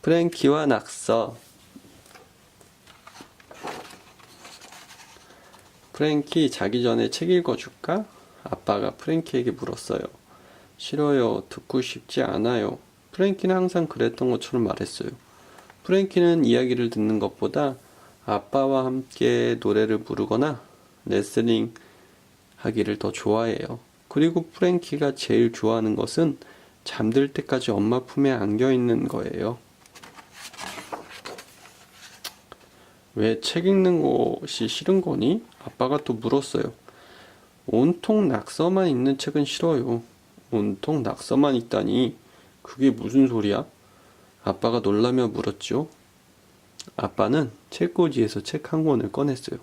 프랭키와 낙서. 프랭키 자기 전에 책 읽어줄까? 아빠가 프랭키에게 물었어요. 싫어요. 듣고 싶지 않아요. 프랭키는 항상 그랬던 것처럼 말했어요. 프랭키는 이야기를 듣는 것보다 아빠와 함께 노래를 부르거나 레슬링 하기를 더 좋아해요. 그리고 프랭키가 제일 좋아하는 것은 잠들 때까지 엄마 품에 안겨 있는 거예요. 왜 책 읽는 것이 싫은 거니? 아빠가 또 물었어요. 온통 낙서만 있는 책은 싫어요. 온통 낙서만 있다니 그게 무슨 소리야? 아빠가 놀라며 물었죠. 아빠는 책꽂이에서 책 한 권을 꺼냈어요.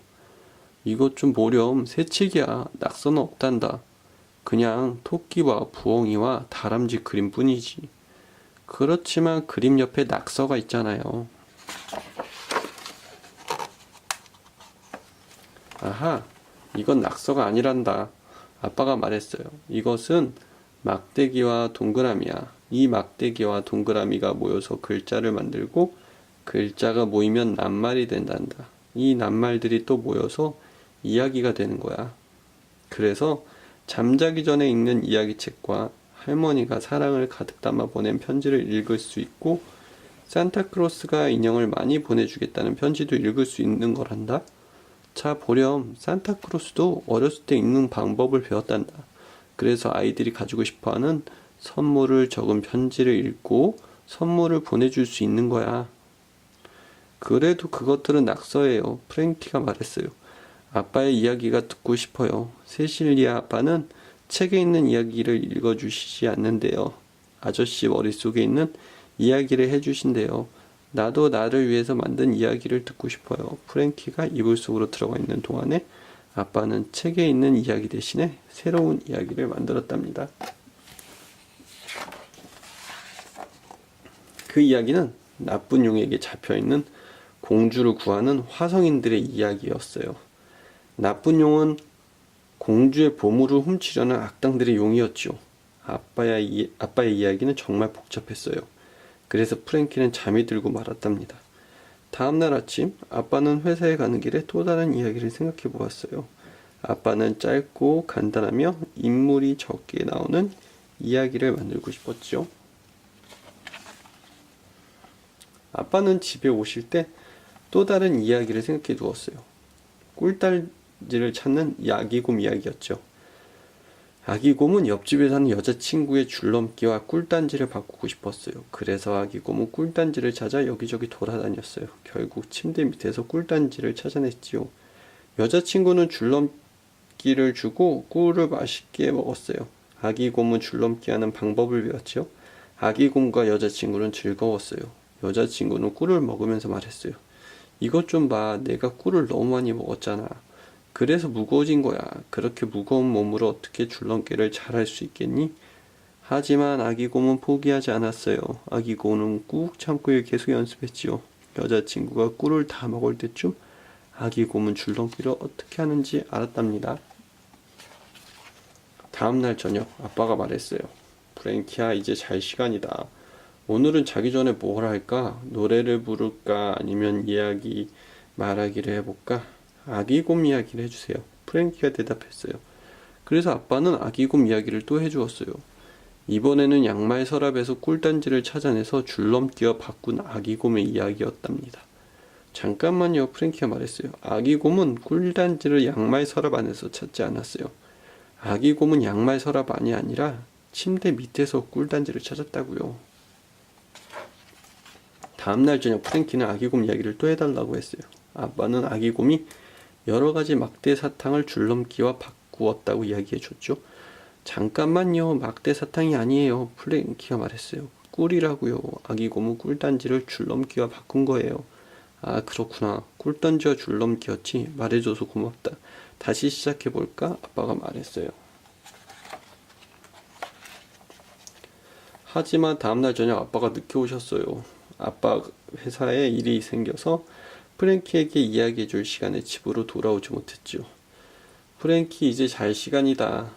이것 좀 보렴. 새 책이야. 낙서는 없단다. 그냥 토끼와 부엉이와 다람쥐 그림뿐이지. 그렇지만 그림 옆에 낙서가 있잖아요. 아하, 이건 낙서가 아니란다. 아빠가 말했어요. 이것은 막대기와 동그라미야. 이 막대기와 동그라미가 모여서 글자를 만들고 글자가 모이면 낱말이 된단다. 이 낱말들이 또 모여서 이야기가 되는 거야. 그래서 잠자기 전에 읽는 이야기책과 할머니가 사랑을 가득 담아 보낸 편지를 읽을 수 있고 산타크로스가 인형을 많이 보내주겠다는 편지도 읽을 수 있는 거란다. 자, 보렴. 산타크로스도 어렸을 때 읽는 방법을 배웠단다. 그래서 아이들이 가지고 싶어하는 선물을 적은 편지를 읽고 선물을 보내줄 수 있는 거야. 그래도 그것들은 낙서예요. 프랭키가 말했어요. 아빠의 이야기가 듣고 싶어요. 세실리아 아빠는 책에 있는 이야기를 읽어주시지 않는데요. 아저씨 머릿속에 있는 이야기를 해주신대요. 나도 나를 위해서 만든 이야기를 듣고 싶어요. 프랭키가 이불 속으로 들어가 있는 동안에 아빠는 책에 있는 이야기 대신에 새로운 이야기를 만들었답니다. 그 이야기는 나쁜 용에게 잡혀있는 공주를 구하는 화성인들의 이야기였어요. 나쁜 용은 공주의 보물을 훔치려는 악당들의 용이었죠. 아빠의 이야기는 정말 복잡했어요. 그래서 프랭키는 잠이 들고 말았답니다. 다음날 아침 아빠는 회사에 가는 길에 또 다른 이야기를 생각해 보았어요. 아빠는 짧고 간단하며 인물이 적게 나오는 이야기를 만들고 싶었죠. 아빠는 집에 오실 때 또 다른 이야기를 생각해 두었어요. 꿀단지를 찾는 아기곰 이야기였죠. 아기곰은 옆집에 사는 여자친구의 줄넘기와 꿀단지를 바꾸고 싶었어요. 그래서 아기곰은 꿀단지를 찾아 여기저기 돌아다녔어요. 결국 침대 밑에서 꿀단지를 찾아냈지요. 여자친구는 줄넘기를 주고 꿀을 맛있게 먹었어요. 아기곰은 줄넘기 하는 방법을 배웠죠. 아기곰과 여자친구는 즐거웠어요. 여자친구는 꿀을 먹으면서 말했어요. 이것 좀 봐. 내가 꿀을 너무 많이 먹었잖아. 그래서 무거워진 거야. 그렇게 무거운 몸으로 어떻게 줄넘기를 잘할 수 있겠니? 하지만 아기곰은 포기하지 않았어요. 아기곰은 꾹 참고 계속 연습했지요. 여자친구가 꿀을 다 먹을 때쯤 아기곰은 줄넘기를 어떻게 하는지 알았답니다. 다음날 저녁 아빠가 말했어요. 프랭키야, 이제 잘 시간이다. 오늘은 자기 전에 뭘 할까? 노래를 부를까? 아니면 이야기 말하기를 해볼까? 아기곰 이야기를 해주세요. 프랭키가 대답했어요. 그래서 아빠는 아기곰 이야기를 또 해주었어요. 이번에는 양말 서랍에서 꿀단지를 찾아내서 줄넘기와 바꾼 아기곰의 이야기였답니다. 잠깐만요. 프랭키가 말했어요. 아기곰은 꿀단지를 양말 서랍 안에서 찾지 않았어요. 아기곰은 양말 서랍 안이 아니라 침대 밑에서 꿀단지를 찾았다고요. 다음날 저녁 프랭키는 아기곰 이야기를 또 해달라고 했어요. 아빠는 아기곰이 여러가지 막대 사탕을 줄넘기와 바꾸었다고 이야기해줬죠. 잠깐만요. 막대 사탕이 아니에요. 프랭키가 말했어요. 꿀이라고요. 아기곰은 꿀단지를 줄넘기와 바꾼 거예요. 아, 그렇구나. 꿀단지와 줄넘기였지. 말해줘서 고맙다. 다시 시작해볼까? 아빠가 말했어요. 하지만 다음날 저녁 아빠가 늦게 오셨어요. 아빠 회사에 일이 생겨서 프랭키에게 이야기해줄 시간에 집으로 돌아오지 못했죠. 프랭키, 이제 잘 시간이다.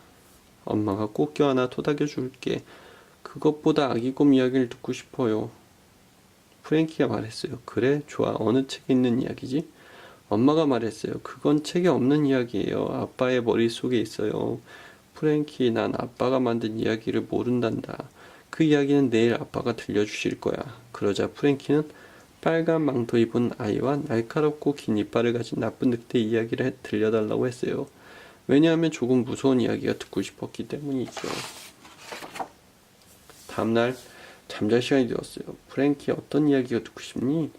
엄마가 꼭 껴안아 토닥여줄게. 그것보다 아기곰 이야기를 듣고 싶어요. 프랭키가 말했어요. 그래, 좋아. 어느 책에 있는 이야기지? 엄마가 말했어요. 그건 책에 없는 이야기예요. 아빠의 머릿속에 있어요. 프랭키, 난 아빠가 만든 이야기를 모른단다. 그 이야기는 내일 아빠가 들려주실 거야. 그러자 프랭키는 빨간 망토 입은 아이와 날카롭고 긴 이빨을 가진 나쁜 늑대의 이야기를 들려달라고 했어요. 왜냐하면 조금 무서운 이야기가 듣고 싶었기 때문이죠. 다음날 잠잘 시간이 되었어요. 프랭키, 어떤 이야기가 듣고 싶니?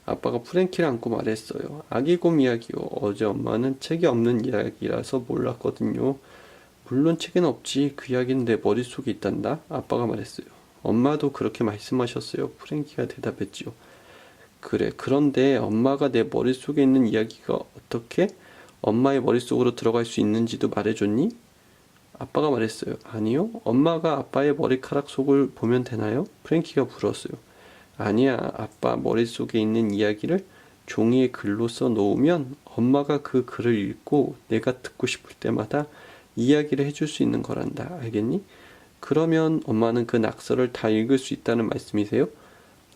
아빠가 프랭키를 안고 말했어요. 아기곰 이야기요. 어제 엄마는 책이 없는 이야기라서 몰랐거든요. 물론 책엔 없지. 그 이야기는 내 머릿속에 있단다. 아빠가 말했어요. 엄마도 그렇게 말씀하셨어요. 프랭키가 대답했지요. 그래, 그런데 엄마가 내 머릿속에 있는 이야기가 어떻게 엄마의 머릿속으로 들어갈 수 있는지도 말해줬니? 아빠가 말했어요. 아니요. 엄마가 아빠의 머리카락 속을 보면 되나요? 프랭키가 물었어요. 아니야. 아빠 머릿속에 있는 이야기를 종이에 글로 써 놓으면 엄마가 그 글을 읽고 내가 듣고 싶을 때마다 이야기를 해줄 수 있는 거란다. 알겠니? 그러면 엄마는 그 낙서를 다 읽을 수 있다는 말씀이세요?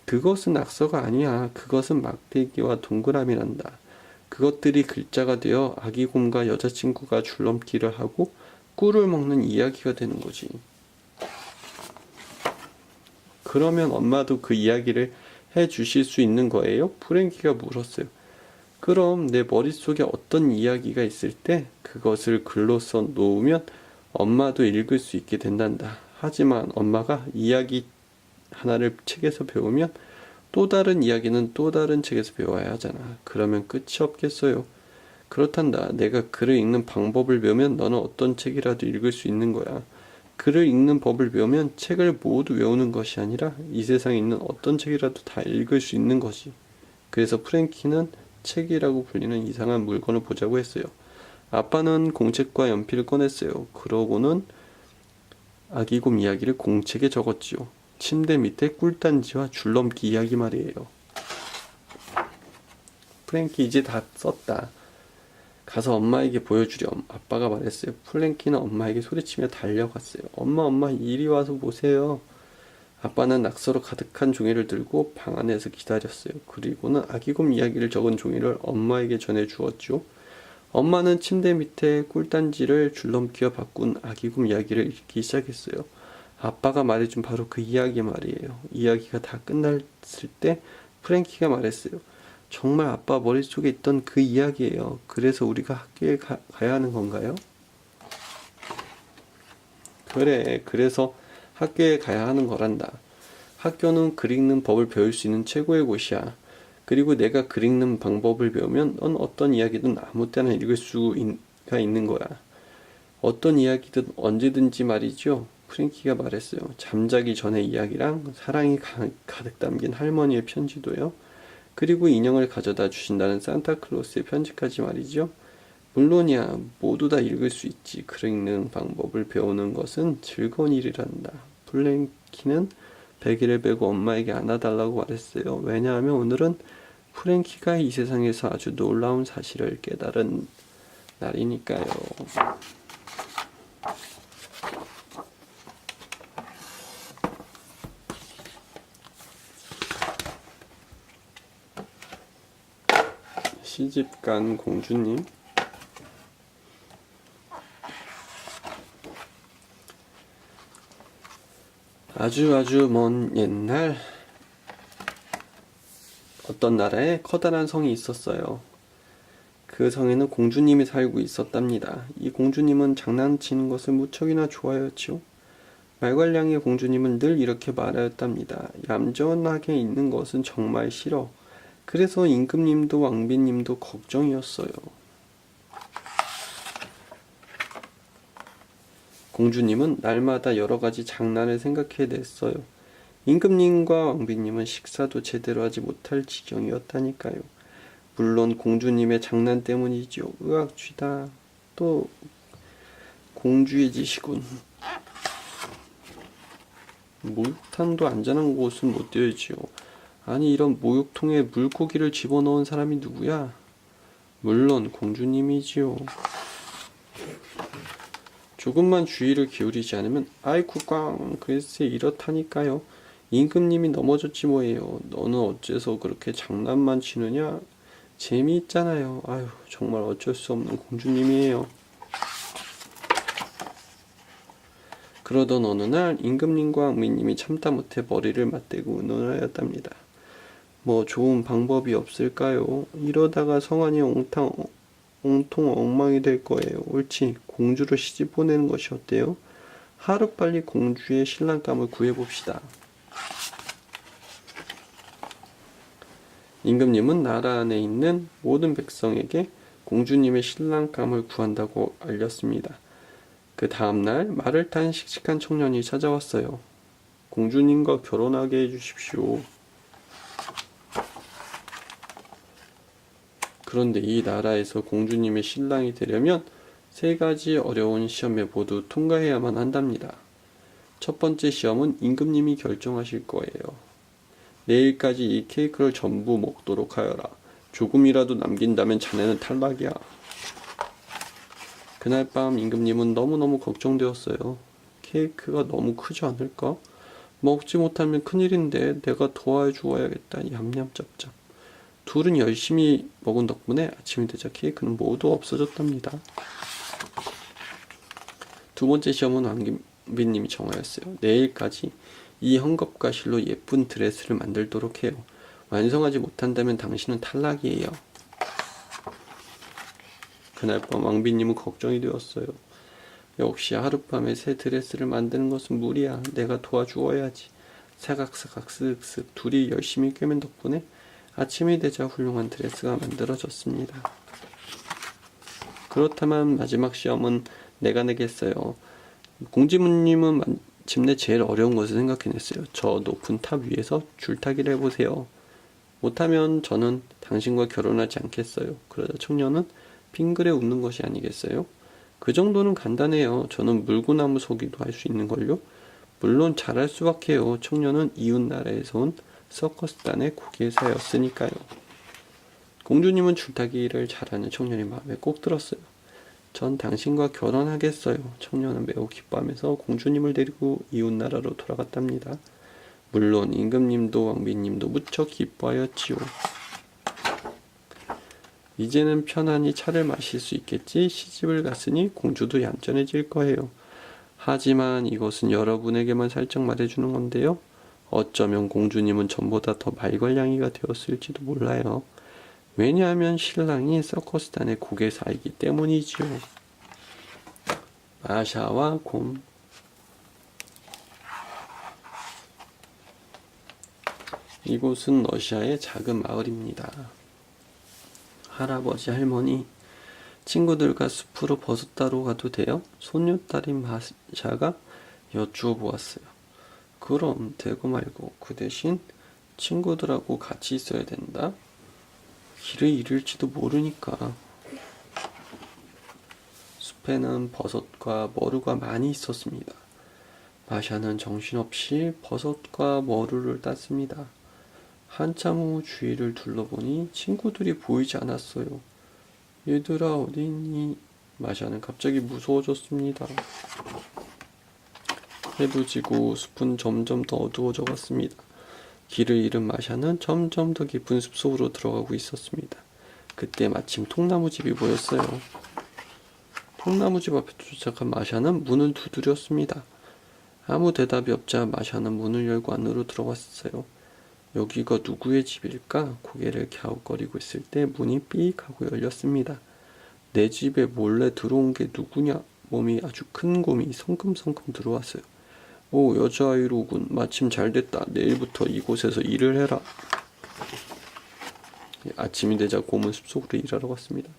그것은 낙서가 아니야. 그것은 막대기와 동그라미란다. 그것들이 글자가 되어 아기곰과 여자친구가 줄넘기를 하고 꿀을 먹는 이야기가 되는 거지. 그러면 엄마도 그 이야기를 해 주실 수 있는 거예요? 프랭키가 물었어요. 그럼 내 머릿속에 어떤 이야기가 있을 때 그것을 글로 써 놓으면 엄마도 읽을 수 있게 된단다. 하지만 엄마가 이야기 하나를 책에서 배우면 또 다른 이야기는 또 다른 책에서 배워야 하잖아. 그러면 끝이 없겠어요. 그렇단다. 내가 글을 읽는 방법을 배우면 너는 어떤 책이라도 읽을 수 있는 거야. 글을 읽는 법을 배우면 책을 모두 외우는 것이 아니라 이 세상에 있는 어떤 책이라도 다 읽을 수 있는 거지. 그래서 프랭키는 책이라고 불리는 이상한 물건을 보자고 했어요. 아빠는 공책과 연필을 꺼냈어요. 그러고는 아기곰 이야기를 공책에 적었지요. 침대 밑에 꿀단지와 줄넘기 이야기 말이에요. 프랭키, 이제 다 썼다. 가서 엄마에게 보여주렴. 아빠가 말했어요. 프랭키는 엄마에게 소리치며 달려갔어요. 엄마, 엄마, 이리 와서 보세요. 아빠는 낙서로 가득한 종이를 들고 방 안에서 기다렸어요. 그리고는 아기곰 이야기를 적은 종이를 엄마에게 전해주었죠. 엄마는 침대 밑에 꿀단지를 줄넘기와 바꾼 아기곰 이야기를 읽기 시작했어요. 아빠가 말해준 바로 그 이야기 말이에요. 이야기가 다 끝났을 때 프랭키가 말했어요. 정말 아빠 머릿속에 있던 그 이야기예요. 그래서 우리가 학교에 가야 하는 건가요? 그래, 그래서 학교에 가야 하는 거란다. 학교는 글 읽는 법을 배울 수 있는 최고의 곳이야. 그리고 내가 글 읽는 방법을 배우면 넌 어떤 이야기든 아무 때나 읽을 수가 있는 거야. 어떤 이야기든 언제든지 말이죠. 프랭키가 말했어요. 잠자기 전의 이야기랑 사랑이 가득 담긴 할머니의 편지도요. 그리고 인형을 가져다 주신다는 산타클로스의 편지까지 말이죠. 물론이야, 모두 다 읽을 수 있지. 글 읽는 방법을 배우는 것은 즐거운 일이란다. 프랭키는 베개를 베고 엄마에게 안아달라고 말했어요. 왜냐하면 오늘은 프랭키가 이 세상에서 아주 놀라운 사실을 깨달은 날이니까요. 시집간 공주님. 아주 먼 옛날 어떤 나라에 커다란 성이 있었어요. 그 성에는 공주님이 살고 있었답니다. 이 공주님은 장난치는 것을 무척이나 좋아했죠. 말괄량의 공주님은 늘 이렇게 말하였답니다. 얌전하게 있는 것은 정말 싫어. 그래서 임금님도 왕비님도 걱정이었어요. 공주님은 날마다 여러 가지 장난을 생각해냈어요. 임금님과 왕비님은 식사도 제대로 하지 못할 지경이었다니까요. 물론 공주님의 장난 때문이지요. 으악, 쥐다. 또 공주의 짓이군. 목욕탕도 안전한 곳은 못 되지요. 아니, 이런 목욕통에 물고기를 집어넣은 사람이 누구야? 물론 공주님이지요. 조금만 주의를 기울이지 않으면 아이쿠 꽝, 글쎄 이렇다니까요. 임금님이 넘어졌지 뭐예요. 너는 어째서 그렇게 장난만 치느냐? 재미있잖아요. 아유, 정말 어쩔 수 없는 공주님이에요. 그러던 어느 날 임금님과 왕비님이 참다 못해 머리를 맞대고 의논하였답니다. 뭐 좋은 방법이 없을까요? 이러다가 성안이 온통 엉망이 될 거예요. 옳지, 공주를 시집 보내는 것이 어때요? 하루빨리 공주의 신랑감을 구해봅시다. 임금님은 나라 안에 있는 모든 백성에게 공주님의 신랑감을 구한다고 알렸습니다. 그 다음날 말을 탄 씩씩한 청년이 찾아왔어요. 공주님과 결혼하게 해주십시오. 그런데 이 나라에서 공주님의 신랑이 되려면 3가지 어려운 시험에 모두 통과해야만 한답니다. 첫 번째 시험은 임금님이 결정하실 거예요. 내일까지 이 케이크를 전부 먹도록 하여라. 조금이라도 남긴다면 자네는 탈락이야. 그날 밤 임금님은 너무너무 걱정되었어요. 케이크가 너무 크지 않을까? 먹지 못하면 큰일인데 내가 도와주어야겠다. 얌얌짭짭. 둘은 열심히 먹은 덕분에 아침이 되자 케이크는 모두 없어졌답니다. 두 번째 시험은 왕비님이 정하였어요. 내일까지 이 헝겊과 실로 예쁜 드레스를 만들도록 해요. 완성하지 못한다면 당신은 탈락이에요. 그날 밤 왕비님은 걱정이 되었어요. 역시 하룻밤에 새 드레스를 만드는 것은 무리야. 내가 도와주어야지. 사각사각 쓱쓱 둘이 열심히 꿰맨 덕분에 아침이 되자 훌륭한 드레스가 만들어졌습니다. 그렇다면 마지막 시험은 내가 내겠어요. 공주님은 마침내 제일 어려운 것을 생각해냈어요. 저 높은 탑 위에서 줄타기를 해보세요. 못하면 저는 당신과 결혼하지 않겠어요. 그러자 청년은 빙그레 웃는 것이 아니겠어요? 그 정도는 간단해요. 저는 물구나무 서기도 할 수 있는걸요. 물론 잘할 수밖에 해요. 청년은 이웃나라에서 온 서커스단의 고개사였으니까요. 공주님은 줄타기를 잘하는 청년이 마음에 꼭 들었어요. 전 당신과 결혼하겠어요. 청년은 매우 기뻐하면서 공주님을 데리고 이웃나라로 돌아갔답니다. 물론 임금님도 왕비님도 무척 기뻐하였지요. 이제는 편안히 차를 마실 수 있겠지. 시집을 갔으니 공주도 얌전해질 거예요. 하지만 이것은 여러분에게만 살짝 말해주는 건데요. 어쩌면 공주님은 전보다 더 말괄량이가 되었을지도 몰라요. 왜냐하면 신랑이 서커스단의 고개사이기 때문이지요. 마샤와 곰. 이곳은 러시아의 작은 마을입니다. 할아버지, 할머니, 친구들과 숲으로 버섯 따러 가도 돼요? 손녀딸인 마샤가 여쭈어 보았어요. 그럼 되고 말고 그 대신 친구들하고 같이 있어야 된다? 길을 잃을지도 모르니까. 숲에는 버섯과 머루가 많이 있었습니다. 마샤는 정신없이 버섯과 머루를 땄습니다. 한참 후 주위를 둘러보니 친구들이 보이지 않았어요. 얘들아 어디 있니? 마샤는 갑자기 무서워졌습니다. 해도 지고 숲은 점점 더 어두워져 갔습니다. 길을 잃은 마샤는 점점 더 깊은 숲속으로 들어가고 있었습니다. 그때 마침 통나무집이 보였어요. 통나무집 앞에 도착한 마샤는 문을 두드렸습니다. 아무 대답이 없자 마샤는 문을 열고 안으로 들어갔어요. 여기가 누구의 집일까? 고개를 갸웃거리고 있을 때 문이 삑 하고 열렸습니다. 내 집에 몰래 들어온 게 누구냐? 몸이 아주 큰 곰이 성큼성큼 들어왔어요. 오, 여자아이로군. 마침 잘됐다. 내일부터 이곳에서 일을 해라. 아침이 되자 곰은 숲속으로 일하러 갔습니다.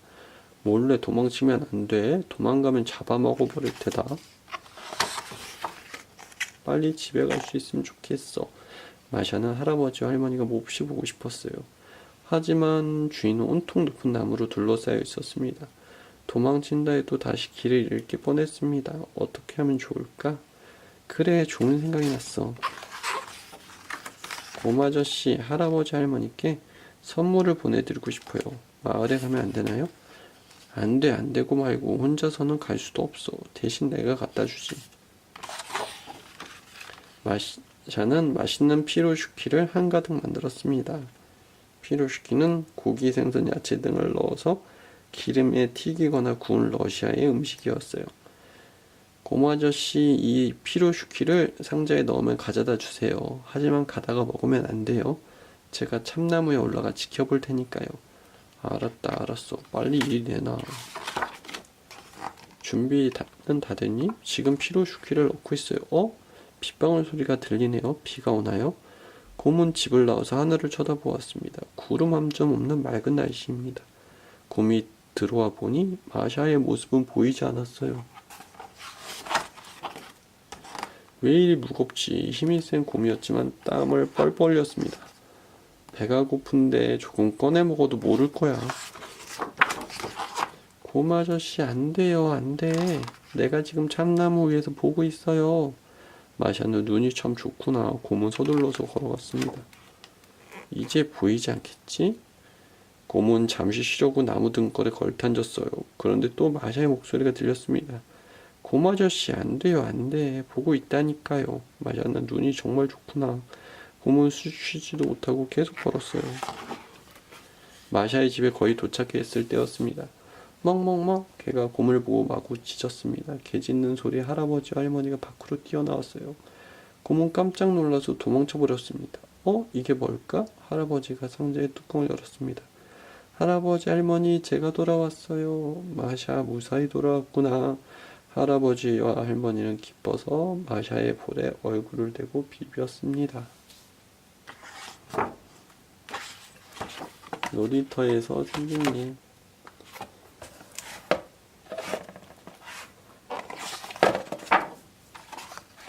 몰래 도망치면 안 돼. 도망가면 잡아먹어버릴 테다. 빨리 집에 갈 수 있으면 좋겠어. 마샤는 할아버지와 할머니가 몹시 보고 싶었어요. 하지만 주인은 온통 높은 나무로 둘러싸여 있었습니다. 도망친다 해도 다시 길을 잃게 뻔했습니다. 어떻게 하면 좋을까? 그래, 좋은 생각이 났어. 곰 아저씨, 할아버지 할머니께 선물을 보내드리고 싶어요. 마을에 가면 안 되나요? 안 돼, 안 되고 말고 혼자서는 갈 수도 없어. 대신 내가 갖다 주지. 마샤는 맛있는 피로슈키를 한가득 만들었습니다. 피로슈키는 고기, 생선, 야채 등을 넣어서 기름에 튀기거나 구운 러시아의 음식이었어요. 고모 아저씨, 이 피로슈키를 상자에 넣으면 가져다 주세요. 하지만 가다가 먹으면 안 돼요. 제가 참나무에 올라가 지켜볼 테니까요. 알았어. 빨리 일 내놔. 준비는 다 됐니? 지금 피로슈키를 넣고 있어요. 빗방울 소리가 들리네요. 비가 오나요? 곰은 집을 나와서 하늘을 쳐다보았습니다. 구름 한 점 없는 맑은 날씨입니다. 곰이 들어와 보니 마샤의 모습은 보이지 않았어요. 왜 이리 무겁지? 힘이 센 곰이었지만 땀을 뻘뻘 흘렸습니다. 배가 고픈데 조금 꺼내 먹어도 모를 거야. 곰 아저씨, 안 돼요, 안 돼. 내가 지금 참나무 위에서 보고 있어요. 마샤는 눈이 참 좋구나. 곰은 서둘러서 걸어갔습니다. 이제 보이지 않겠지? 곰은 잠시 쉬려고 나무 등골에 걸터앉았어요. 그런데 또 마샤의 목소리가 들렸습니다. 곰 아저씨, 안 돼요, 안 돼. 보고 있다니까요. 마샤는 눈이 정말 좋구나. 곰은 쉬지도 못하고 계속 걸었어요. 마샤의 집에 거의 도착했을 때였습니다. 멍멍멍, 개가 곰을 보고 마구 짖었습니다. 개 짖는 소리에 할아버지와 할머니가 밖으로 뛰어나왔어요. 곰은 깜짝 놀라서 도망쳐 버렸습니다. 이게 뭘까? 할아버지가 상자의 뚜껑을 열었습니다. 할아버지, 할머니, 제가 돌아왔어요. 마샤 무사히 돌아왔구나. 할아버지와 할머니는 기뻐서 마샤의 볼에 얼굴을 대고 비볐습니다. 놀이터에서 생긴 일.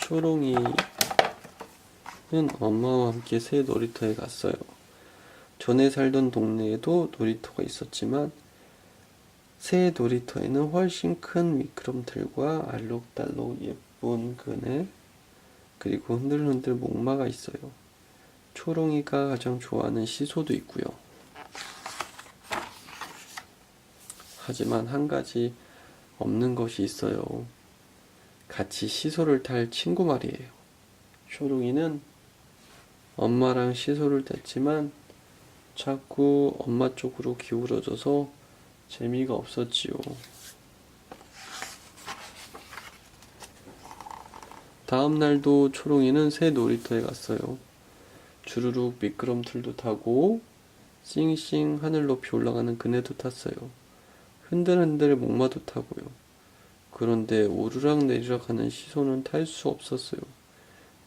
초롱이는 엄마와 함께 새 놀이터에 갔어요. 전에 살던 동네에도 놀이터가 있었지만 새 놀이터에는 훨씬 큰 미끄럼틀과 알록달록 예쁜 그네, 그리고 흔들흔들 목마가 있어요. 초롱이가 가장 좋아하는 시소도 있고요. 하지만 한 가지 없는 것이 있어요. 같이 시소를 탈 친구 말이에요. 초롱이는 엄마랑 시소를 탔지만 자꾸 엄마 쪽으로 기울어져서 재미가 없었지요. 다음 날도 초롱이는 새 놀이터에 갔어요. 주르륵 미끄럼틀도 타고 싱싱 하늘 높이 올라가는 그네도 탔어요. 흔들흔들 목마도 타고요. 그런데 오르락 내리락 하는 시소는 탈 수 없었어요.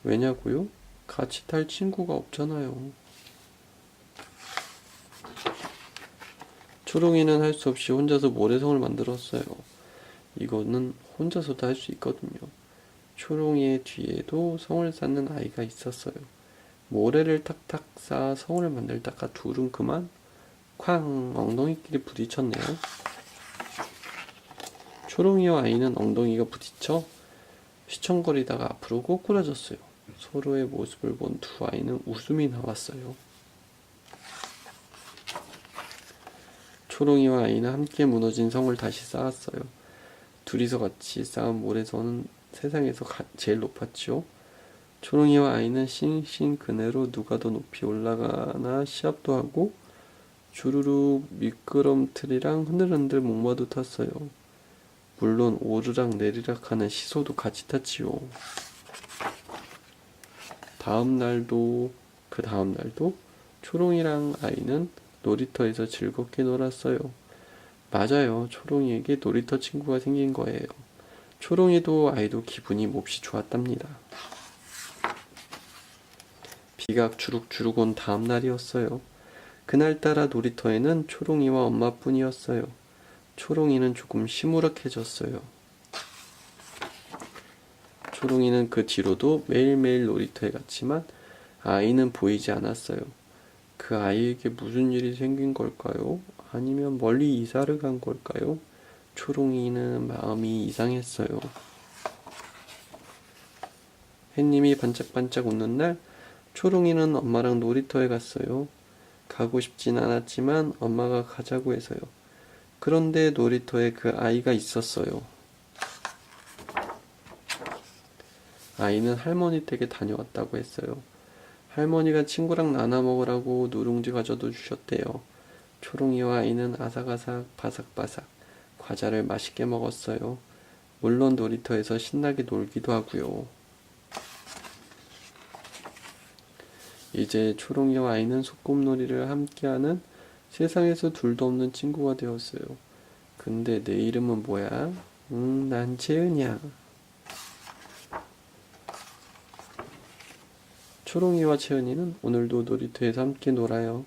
왜냐고요? 같이 탈 친구가 없잖아요. 초롱이는 할 수 없이 혼자서 모래성을 만들었어요. 이거는 혼자서도 할 수 있거든요. 초롱이의 뒤에도 성을 쌓는 아이가 있었어요. 모래를 탁탁 쌓아 성을 만들다가 둘은 그만 쾅 엉덩이끼리 부딪혔네요. 초롱이와 아이는 엉덩이가 부딪혀 휘청거리다가 앞으로 꼬꾸라졌어요. 서로의 모습을 본 두 아이는 웃음이 나왔어요. 초롱이와 아이는 함께 무너진 성을 다시 쌓았어요. 둘이서 같이 쌓은 모래성은 세상에서 제일 높았지요. 초롱이와 아이는 싱싱 그네로 누가 더 높이 올라가나 시합도 하고 주르륵 미끄럼틀이랑 흔들흔들 목마도 탔어요. 물론 오르락 내리락 하는 시소도 같이 탔지요. 그 다음 날도 초롱이랑 아이는 놀이터에서 즐겁게 놀았어요. 맞아요. 초롱이에게 놀이터 친구가 생긴 거예요. 초롱이도 아이도 기분이 몹시 좋았답니다. 비가 주룩주룩 온 다음 날이었어요. 그날따라 놀이터에는 초롱이와 엄마뿐이었어요. 초롱이는 조금 시무룩해졌어요. 초롱이는 그 뒤로도 매일매일 놀이터에 갔지만 아이는 보이지 않았어요. 그 아이에게 무슨 일이 생긴 걸까요? 아니면 멀리 이사를 간 걸까요? 초롱이는 마음이 이상했어요. 햇님이 반짝반짝 웃는 날 초롱이는 엄마랑 놀이터에 갔어요. 가고 싶진 않았지만 엄마가 가자고 해서요. 그런데 놀이터에 그 아이가 있었어요. 아이는 할머니 댁에 다녀왔다고 했어요. 할머니가 친구랑 나눠 먹으라고 누룽지 가져다 주셨대요. 초롱이와 아이는 아삭아삭 바삭바삭 과자를 맛있게 먹었어요. 물론 놀이터에서 신나게 놀기도 하고요. 이제 초롱이와 아이는 소꿉놀이를 함께하는 세상에서 둘도 없는 친구가 되었어요. 근데 내 이름은 뭐야? 난 채은이야. 초롱이와 채은이는 오늘도 놀이터에서 함께 놀아요.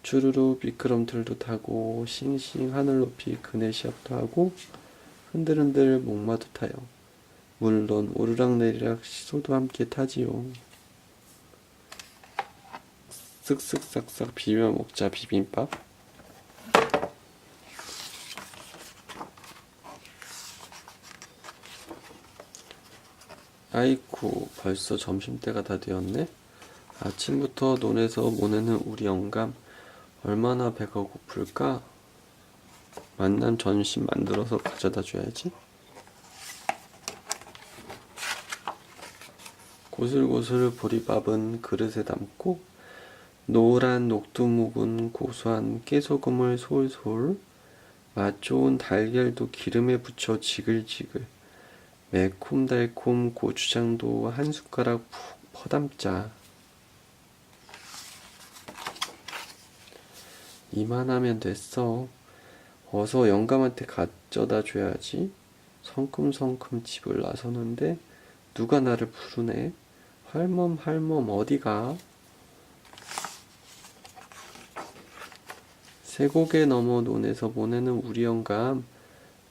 주르륵 미끄럼틀도 타고 싱싱 하늘 높이 그네 시합도 하고 흔들흔들 목마도 타요. 물론 오르락내리락 시소도 함께 타지요. 쓱쓱싹싹 비벼 먹자 비빔밥. 아이쿠 벌써 점심때가 다 되었네. 아침부터 논에서 보내는 우리 영감 얼마나 배가 고플까? 만난 점심 만들어서 가져다 줘야지. 고슬고슬 보리밥은 그릇에 담고 노란 녹두묵은 고소한 깨소금을 솔솔 맛 좋은 달걀도 기름에 부쳐 지글지글 매콤달콤 고추장도 한 숟가락 푹 퍼담자. 이만하면 됐어. 어서 영감한테 가져다 줘야지. 성큼성큼 집을 나서는데 누가 나를 부르네. 할멈 어디가? 쇠고개 넘어 논에서 보내는 우리 영감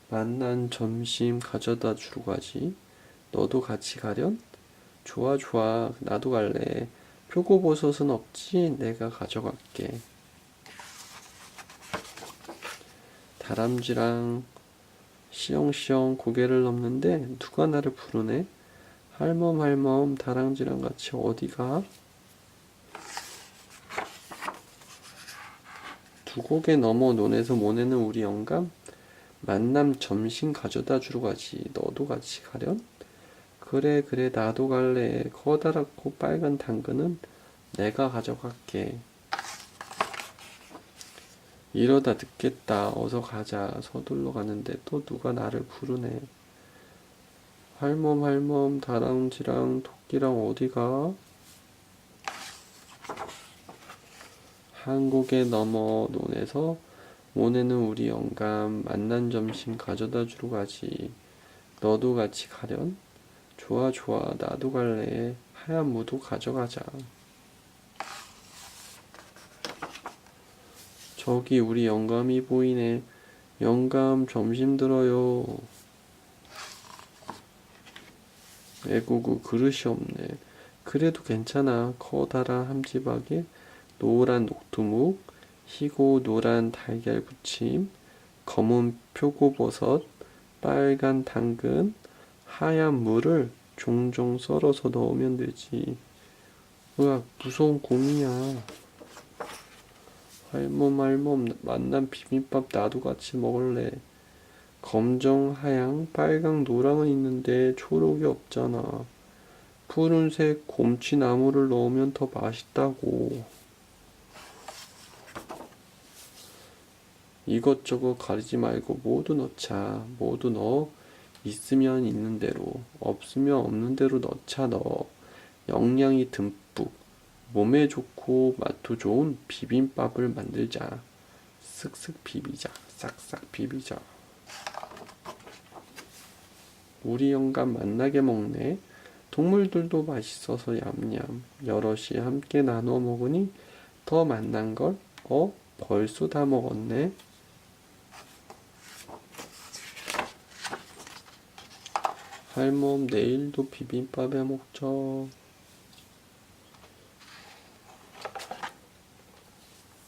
만난 점심 가져다 주러 가지. 너도 같이 가련? 좋아 나도 갈래. 표고버섯은 없지? 내가 가져갈게. 다람쥐랑 시엉시엉 고개를 넘는데 누가 나를 부르네? 할멈 다람쥐랑 같이 어디가? 두 고개 넘어 논에서 보내는 우리 영감 만남 점심 가져다 주러 가지. 너도 같이 가련? 그래 나도 갈래. 커다랗고 빨간 당근은 내가 가져갈게. 이러다 늦겠다. 어서 가자. 서둘러 가는데 또 누가 나를 부르네. 할멈 다람쥐랑 토끼랑 어디가? 한 고개 넘어 논에서 모내는 우리 영감 만난 점심 가져다 주러 가지. 너도 같이 가련? 좋아 나도 갈래. 하얀 무도 가져가자. 저기 우리 영감이 보이네. 영감 점심 들어요. 에구구 그릇이 없네. 그래도 괜찮아. 커다란 함지박에 노란 녹두묵, 희고 노란 달걀 부침, 검은 표고버섯, 빨간 당근, 하얀 무를 종종 썰어서 넣으면 되지. 으악, 무서운 곰이야. 할멈 만난 비빔밥 나도 같이 먹을래. 검정, 하양, 빨강, 노랑은 있는데 초록이 없잖아. 푸른색 곰치나무를 넣으면 더 맛있다고. 이것저것 가리지 말고 모두 넣자. 모두 넣어. 있으면 있는 대로, 없으면 없는 대로 넣자 너. 영양이 듬뿍, 몸에 좋고 맛도 좋은 비빔밥을 만들자. 쓱쓱 비비자. 싹싹 비비자. 우리 영감 맛나게 먹네. 동물들도 맛있어서 얌얌. 여럿이 함께 나눠 먹으니 더 맛난걸? 벌써 다 먹었네. 할멈 내일도 비빔밥 해 먹자.